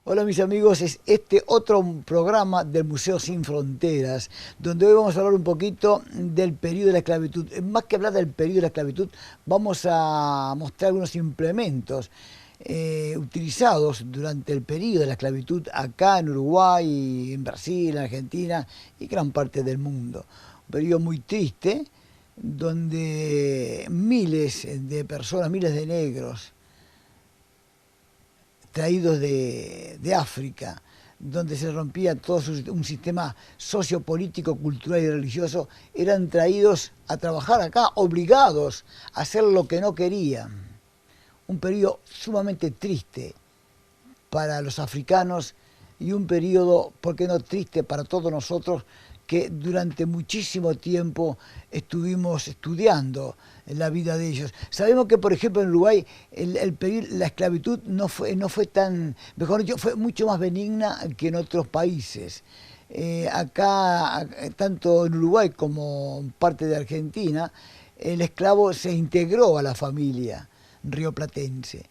Hola mis amigos, es este otro programa del Museo Sin Fronteras, donde hoy vamos a hablar un poquito del periodo de la esclavitud. Más que hablar del periodo de la esclavitud, vamos a mostrar algunos implementos utilizados durante el periodo de la esclavitud acá en Uruguay, en Brasil, en Argentina y gran parte del mundo. Un periodo muy triste, donde miles de personas, miles de negros, traídos de África, donde se rompía todo un sistema sociopolítico, cultural y religioso, eran traídos a trabajar acá, obligados a hacer lo que no querían. Un periodo sumamente triste para los africanos y un periodo, ¿por qué no triste para todos nosotros, que durante muchísimo tiempo estuvimos estudiando la vida de ellos? Sabemos que, por ejemplo, en Uruguay la esclavitud no fue tan, mejor dicho, fue mucho más benigna que en otros países. Acá, tanto en Uruguay como parte de Argentina, el esclavo se integró a la familia rioplatense.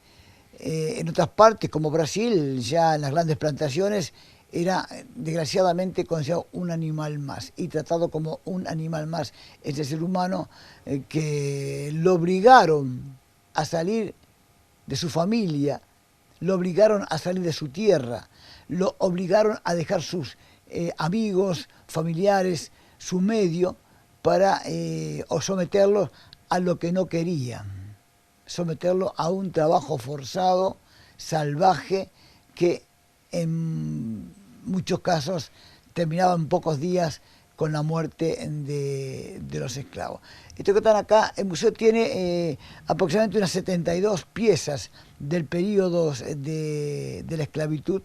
En otras partes, como Brasil, ya en las grandes plantaciones, era desgraciadamente considerado un animal más y tratado como un animal más. Ese ser humano que lo obligaron a salir de su familia, lo obligaron a salir de su tierra, lo obligaron a dejar sus amigos, familiares, su medio, para o someterlos a lo que no querían, someterlo a un trabajo forzado, salvaje, que en muchos casos terminaba en pocos días con la muerte de los esclavos. Esto que están acá, el museo tiene aproximadamente unas 72 piezas del periodo de la esclavitud.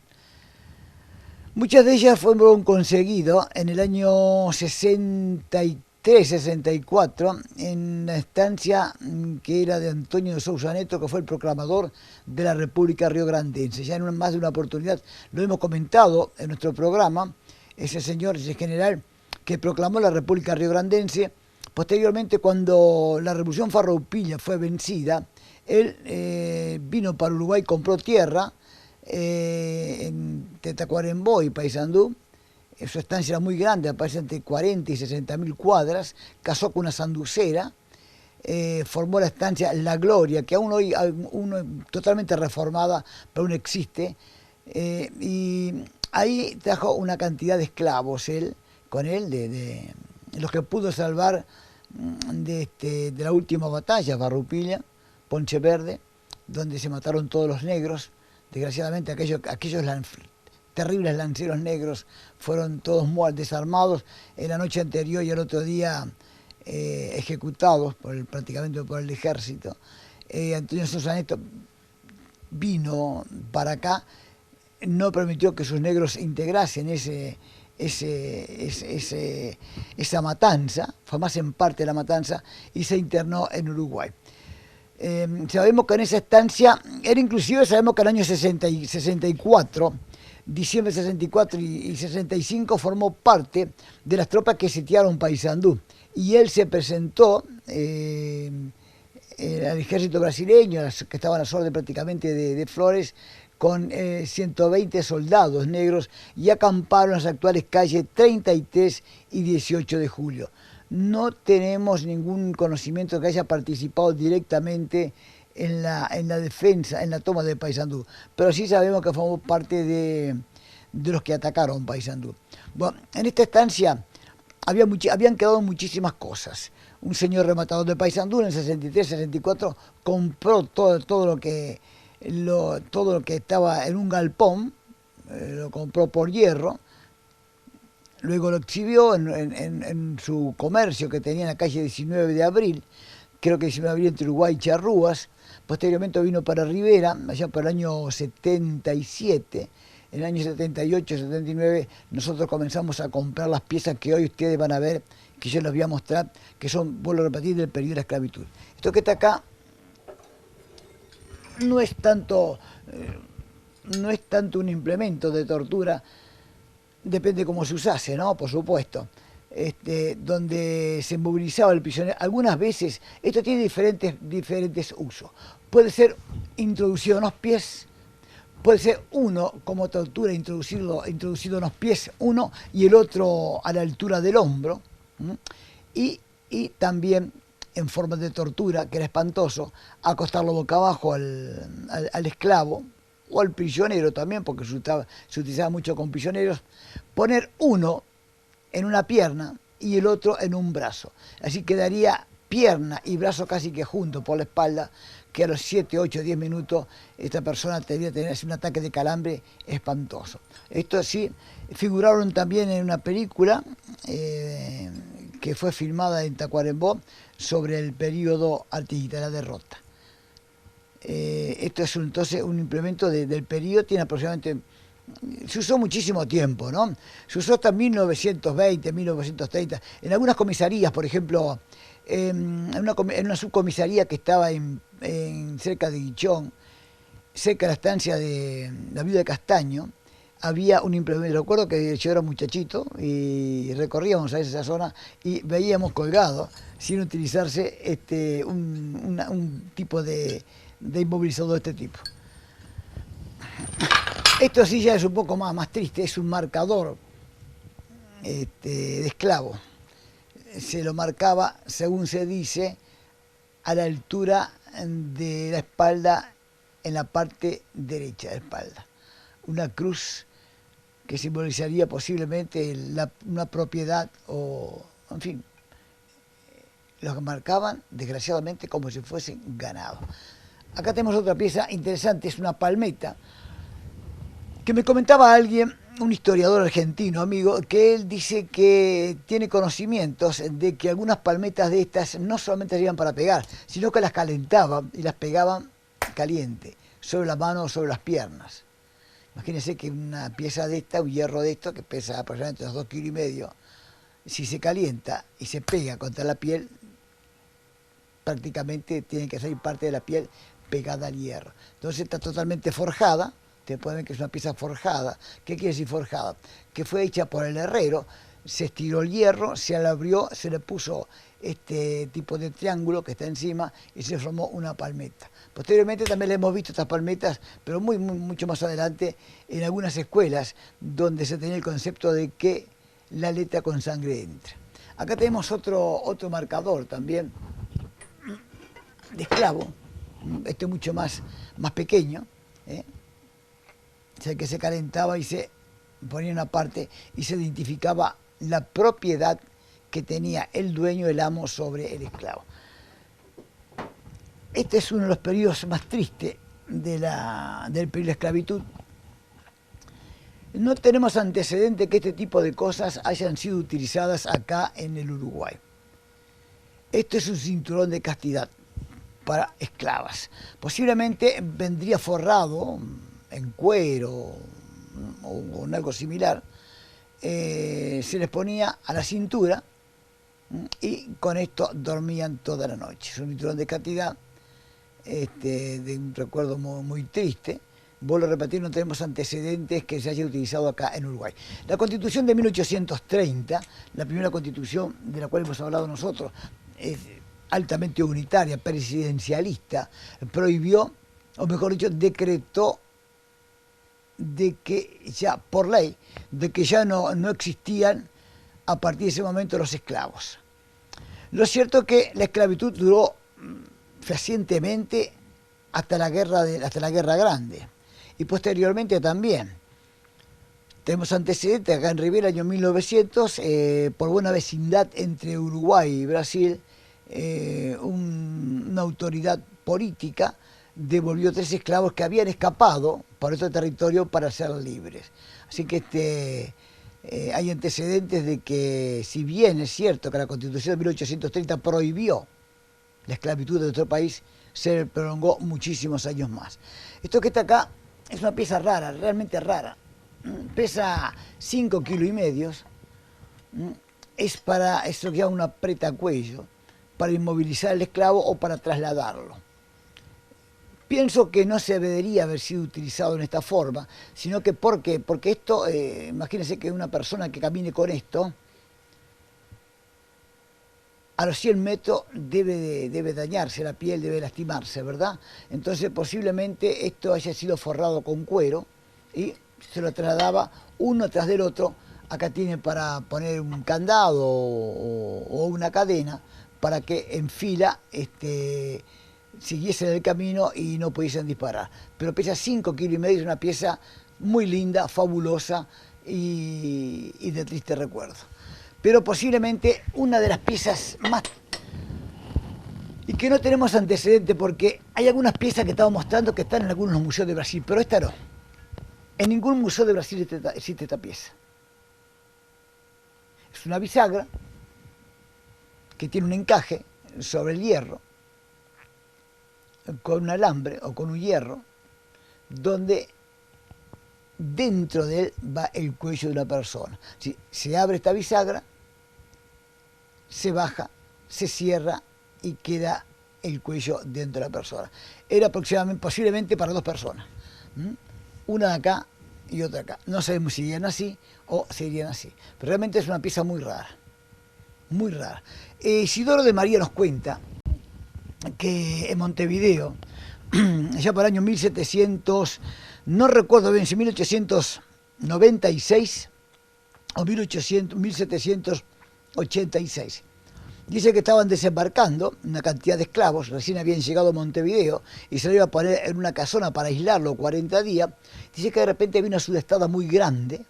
Muchas de ellas fueron conseguidas en el año 63-64 en la estancia que era de Antonio de Sousa Neto, que fue el proclamador de la República Riograndense. Ya en más de una oportunidad lo hemos comentado en nuestro programa, ese señor, ese general que proclamó la República Riograndense. Posteriormente, cuando la Revolución Farroupilha fue vencida, él vino para Uruguay, compró tierra en Tacuarembó y Paysandú. Su estancia era muy grande, aparece entre 40 y 60.000 cuadras. Casó con una sanducera, formó la estancia La Gloria, que aún hoy totalmente reformada, pero aún existe. Y ahí trajo una cantidad de esclavos él, con él, de los que pudo salvar de la última batalla, Farroupilha, Ponche Verde, donde se mataron todos los negros. Desgraciadamente aquellos terribles lanceros negros fueron todos desarmados en la noche anterior y el otro día ejecutados prácticamente por el ejército. Antonio Sousa Neto vino para acá, no permitió que sus negros integrasen esa matanza, formasen parte de la matanza, y se internó en Uruguay. Sabemos que en esa estancia, era inclusive, sabemos que en el año 64, diciembre de 64 y 65, formó parte de las tropas que sitiaron Paysandú. Y él se presentó al ejército brasileño, que estaban a las órdenes prácticamente de Flores, con 120 soldados negros, y acamparon en las actuales calles 33 y 18 de julio. No tenemos ningún conocimiento que haya participado directamente en la defensa, en la toma de Paysandú, pero sí sabemos que formó parte de los que atacaron Paysandú. Bueno, en esta estancia habían quedado muchísimas cosas. Un señor rematador de Paysandú en el 63-64 compró todo lo que estaba en un galpón, lo compró por hierro. Luego lo exhibió en su comercio que tenía en la calle 19 de abril, creo que 19 de abril, entre Uruguay y Charrúas. Posteriormente vino para Rivera, allá por el año 77. En el año 78-79 nosotros comenzamos a comprar las piezas que hoy ustedes van a ver, que yo les voy a mostrar, que son, vuelvo a repetir, del periodo de la esclavitud. Esto que está acá no es tanto un implemento de tortura. Depende cómo se usase, ¿no? Por supuesto. Donde se movilizaba el prisionero. Algunas veces, esto tiene diferentes usos. Puede ser introducido en los pies, puede ser uno como tortura, introducido en los pies, uno, y el otro a la altura del hombro. ¿M? Y también en forma de tortura, que era espantoso, acostarlo boca abajo al esclavo, o al prisionero también, porque se utilizaba mucho con prisioneros, poner uno en una pierna y el otro en un brazo. Así quedaría pierna y brazo casi que juntos por la espalda, que a los 7, 8, 10 minutos esta persona tendría que tener un ataque de calambre espantoso. Esto sí, figuraron también en una película que fue filmada en Tacuarembó sobre el periodo antes de la derrota. Esto es entonces un implemento del periodo, tiene aproximadamente, se usó muchísimo tiempo, ¿no? Se usó hasta 1920, 1930. En algunas comisarías, por ejemplo, en una subcomisaría que estaba cerca de Guichón, cerca de la estancia de la Viuda de Castaño, había un implemento. Recuerdo que yo era muchachito y recorríamos a esa zona y veíamos colgado, sin utilizarse un tipo de inmovilizador de este tipo. Esto sí ya es un poco más triste, es un marcador de esclavo. Se lo marcaba, según se dice, a la altura de la espalda, en la parte derecha de la espalda. Una cruz que simbolizaría posiblemente una propiedad o, en fin, los marcaban desgraciadamente como si fuesen ganado. Acá tenemos otra pieza interesante, es una palmeta, que me comentaba alguien, un historiador argentino, amigo, que él dice que tiene conocimientos de que algunas palmetas de estas no solamente servían para pegar, sino que las calentaban y las pegaban caliente, sobre la mano o sobre las piernas. Imagínense que una pieza de esta, un hierro de esto, que pesa aproximadamente unos 2,5 kilos, si se calienta y se pega contra la piel, prácticamente tiene que salir parte de la piel pegada al hierro. Entonces está totalmente forjada. Ustedes pueden ver que es una pieza forjada. ¿Qué quiere decir forjada? Que fue hecha por el herrero, se estiró el hierro, se abrió, se le puso este tipo de triángulo que está encima y se formó una palmeta. Posteriormente también le hemos visto estas palmetas, pero mucho más adelante, en algunas escuelas donde se tenía el concepto de que la letra con sangre entra. Acá tenemos otro marcador también de esclavo, este es mucho más pequeño, o sea, que se calentaba y se ponía una parte y se identificaba la propiedad que tenía el dueño, el amo, sobre el esclavo. Este es uno de los periodos más tristes del periodo de esclavitud. No tenemos antecedente que este tipo de cosas hayan sido utilizadas acá en el Uruguay. Esto es un cinturón de castidad para esclavas. Posiblemente vendría forrado en cuero o en algo similar. Se les ponía a la cintura y con esto dormían toda la noche. Es un cinturón de castidad, de un recuerdo muy triste. Vuelvo a repetir, no tenemos antecedentes que se haya utilizado acá en Uruguay. La Constitución de 1830, la primera constitución de la cual hemos hablado nosotros, es altamente unitaria, presidencialista, prohibió, o mejor dicho, decretó de que ya, por ley, de que ya no existían a partir de ese momento los esclavos. Lo cierto es que la esclavitud duró fehacientemente hasta la guerra grande, y posteriormente también. Tenemos antecedentes acá en Rivera, año 1900, por buena vecindad entre Uruguay y Brasil, una autoridad política devolvió 3 esclavos que habían escapado por otro territorio para ser libres. Así que hay antecedentes de que, si bien es cierto que la Constitución de 1830 prohibió la esclavitud de nuestro país, se prolongó muchísimos años más. Esto que está acá es una pieza rara, realmente rara. Pesa 5,5 kilos. Es para eso que llama una apretacuello, para inmovilizar al esclavo o para trasladarlo. Pienso que no se debería haber sido utilizado en esta forma, sino que ¿por qué? Porque esto, imagínense que una persona que camine con esto a los 100 metros debe dañarse la piel, debe lastimarse, ¿verdad? Entonces posiblemente esto haya sido forrado con cuero y se lo trasladaba uno tras del otro. Acá tiene para poner un candado o una cadena para que en fila siguiesen el camino y no pudiesen disparar. Pero pesa 5,5 kilos, es una pieza muy linda, fabulosa y de triste recuerdo. Pero posiblemente una de las piezas más... y que no tenemos antecedente porque hay algunas piezas que estamos mostrando que están en algunos museos de Brasil, pero esta no. En ningún museo de Brasil existe esta pieza. Es una bisagra que tiene un encaje sobre el hierro, con un alambre o con un hierro, donde dentro de él va el cuello de una persona. Si se abre esta bisagra, se baja, se cierra y queda el cuello dentro de la persona. Era aproximadamente, posiblemente para 2 personas. Una de acá y otra acá. No sabemos si irían así o serían así. Pero realmente es una pieza muy rara. Muy rara. Isidoro de María nos cuenta que en Montevideo, ya por el año 1700, no recuerdo bien si 1896 o 1786. Dice que estaban desembarcando una cantidad de esclavos, recién habían llegado a Montevideo y se lo iba a poner en una casona para aislarlo 40 días. Dice que de repente vino una sudestada muy grande,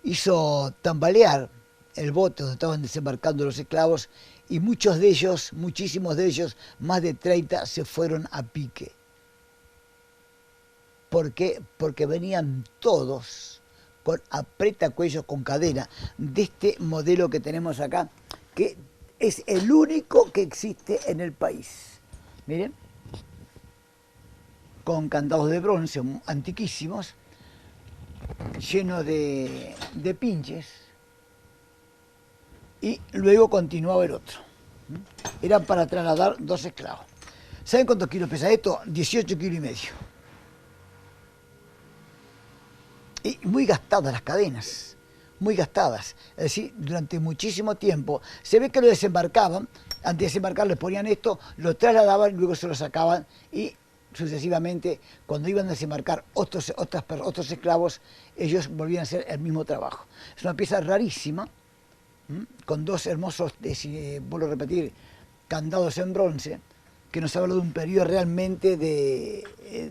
hizo tambalear el bote donde estaban desembarcando los esclavos y muchos de ellos, muchísimos de ellos, más de 30, se fueron a pique. ¿Por qué? Porque venían todos con apretacuellos con cadena de este modelo que tenemos acá, que es el único que existe en el país. Miren, con candados de bronce antiquísimos, llenos de pinches, y luego continuaba el otro. Eran para trasladar 2 esclavos. ¿Saben cuántos kilos pesa esto? 18,5 kilos. Y muy gastadas las cadenas, muy gastadas. Es decir, durante muchísimo tiempo. Se ve que lo desembarcaban, antes de desembarcar les ponían esto, lo trasladaban, luego se lo sacaban y sucesivamente, cuando iban a desembarcar otros esclavos, ellos volvían a hacer el mismo trabajo. Es una pieza rarísima, con 2 hermosos, vuelvo a repetir, candados en bronce, que nos habla de un periodo realmente de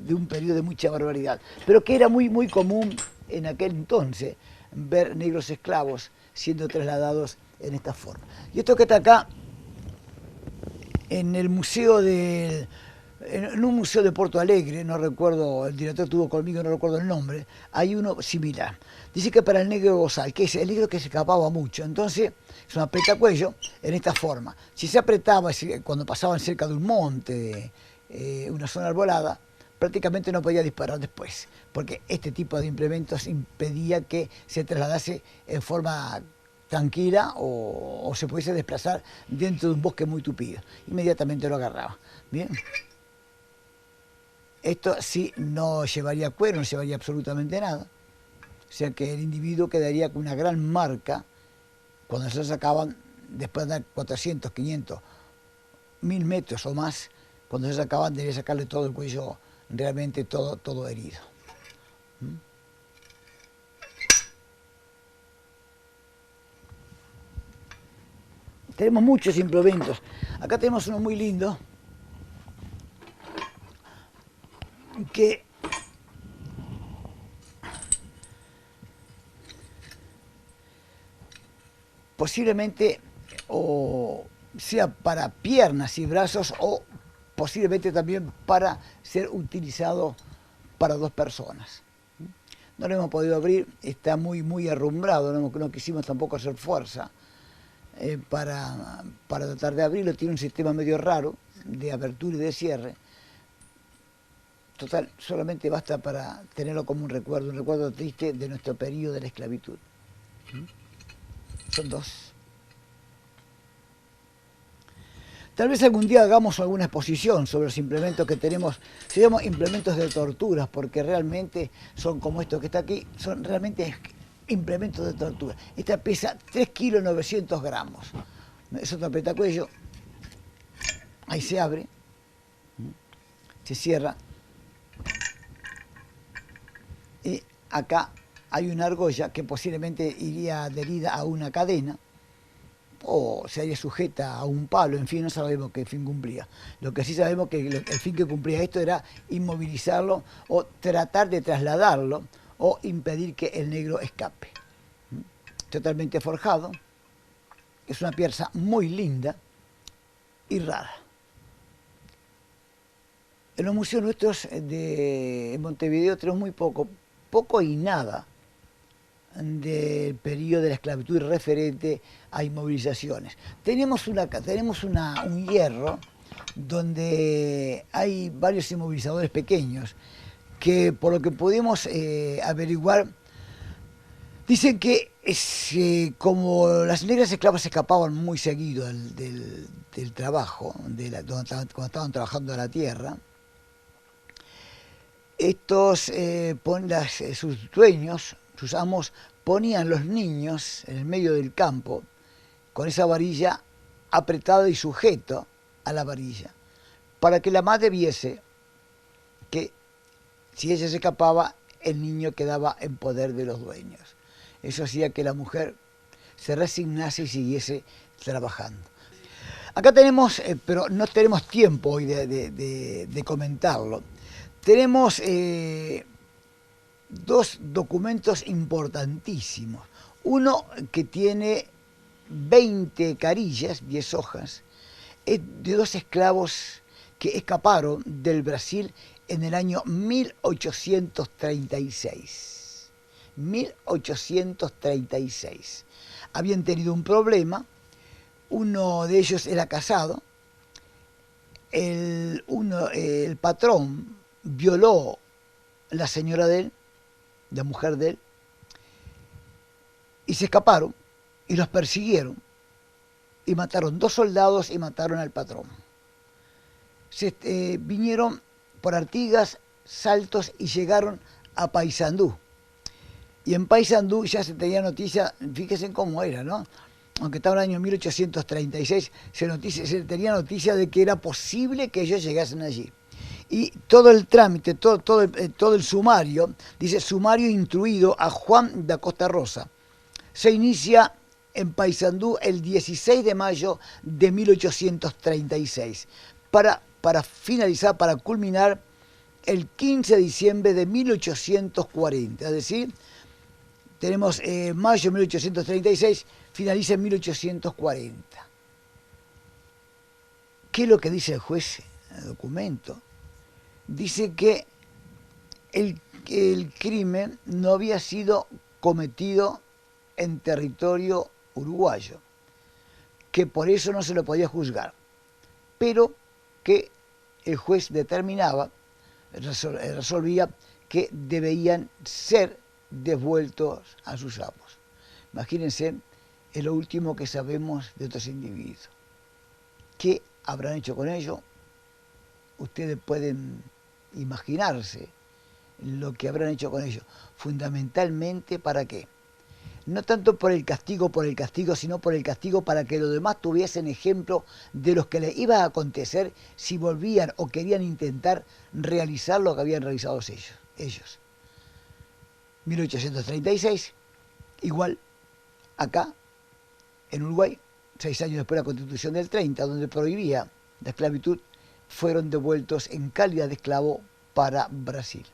un periodo de mucha barbaridad, pero que era muy, muy común en aquel entonces ver negros esclavos siendo trasladados en esta forma. Y esto que está acá, en el museo en un museo de Porto Alegre, no recuerdo, el director estuvo conmigo, no recuerdo el nombre, hay uno similar. Dice que para el negro Gozal, que es el negro que se escapaba mucho, entonces es un apretacuello en esta forma. Si se apretaba cuando pasaban cerca de un monte, una zona arbolada, prácticamente no podía disparar después, porque este tipo de implementos impedía que se trasladase en forma tranquila o se pudiese desplazar dentro de un bosque muy tupido. Inmediatamente lo agarraba. Bien. Esto sí no llevaría cuero, no llevaría absolutamente nada. O sea que el individuo quedaría con una gran marca cuando se lo sacaban, después de dar 400, 500, 1000 metros o más, cuando se sacaban debía sacarle todo el cuello, realmente todo herido. Tenemos muchos implementos. Acá tenemos uno muy lindo, que posiblemente o sea para piernas y brazos o posiblemente también para ser utilizado para 2 personas. No lo hemos podido abrir, está muy arrumbrado, no quisimos tampoco hacer fuerza para tratar de abrirlo. Tiene un sistema medio raro de apertura y de cierre. Total, solamente basta para tenerlo como un recuerdo triste de nuestro periodo de la esclavitud. Son 2. Tal vez algún día hagamos alguna exposición sobre los implementos que tenemos, se llaman implementos de torturas, porque realmente son como estos que está aquí, son realmente implementos de tortura. Esta pesa 3,9 kilos. es otro apretacuello, ahí se abre, se cierra, y acá hay una argolla que posiblemente iría adherida a una cadena, o se haría sujeta a un palo, en fin, no sabemos qué fin cumplía. Lo que sí sabemos que el fin que cumplía esto era inmovilizarlo o tratar de trasladarlo o impedir que el negro escape. Totalmente forjado, es una pieza muy linda y rara. En los museos nuestros de Montevideo tenemos muy poco y nada del periodo de la esclavitud referente a inmovilizaciones. Tenemos un hierro donde hay varios inmovilizadores pequeños que, por lo que pudimos averiguar, dicen que como las negras esclavas escapaban muy seguido del trabajo, cuando estaban trabajando en la tierra, sus dueños, sus amos, ponían los niños en el medio del campo con esa varilla apretada y sujeto a la varilla, para que la madre viese que si ella se escapaba, el niño quedaba en poder de los dueños. Eso hacía que la mujer se resignase y siguiese trabajando. Acá tenemos, pero no tenemos tiempo hoy de comentarlo, tenemos dos documentos importantísimos. Uno que tiene 20 carillas, 10 hojas, de dos esclavos que escaparon del Brasil en el año 1836. 1836. Habían tenido un problema, uno de ellos era casado, el patrón violó a la señora de él, la mujer de él, y se escaparon y los persiguieron y mataron 2 soldados y mataron al patrón. Vinieron por Artigas, Saltos y llegaron a Paysandú. Y en Paysandú ya se tenía noticia, fíjense cómo era, ¿no? Aunque estaba en el año 1836, se tenía noticia de que era posible que ellos llegasen allí. Y todo el trámite, todo el sumario, dice sumario instruido a Juan da Costa Rosa, se inicia en Paysandú el 16 de mayo de 1836, para finalizar, para culminar el 15 de diciembre de 1840, es decir, tenemos mayo de 1836, finaliza en 1840. ¿Qué es lo que dice el juez en el documento? Dice que el crimen no había sido cometido en territorio uruguayo, que por eso no se lo podía juzgar, pero que el juez resolvía que debían ser devueltos a sus amos. Imagínense, es lo último que sabemos de estos individuos. ¿Qué habrán hecho con ellos? Ustedes pueden imaginarse lo que habrán hecho con ellos. Fundamentalmente, ¿para qué? No tanto por el castigo, sino por el castigo para que los demás tuviesen ejemplo de los que les iba a acontecer si volvían o querían intentar realizar lo que habían realizado ellos. 1836, igual acá, en Uruguay, 6 años después de la Constitución del 30, donde prohibía la esclavitud, fueron devueltos en calidad de esclavo para Brasil.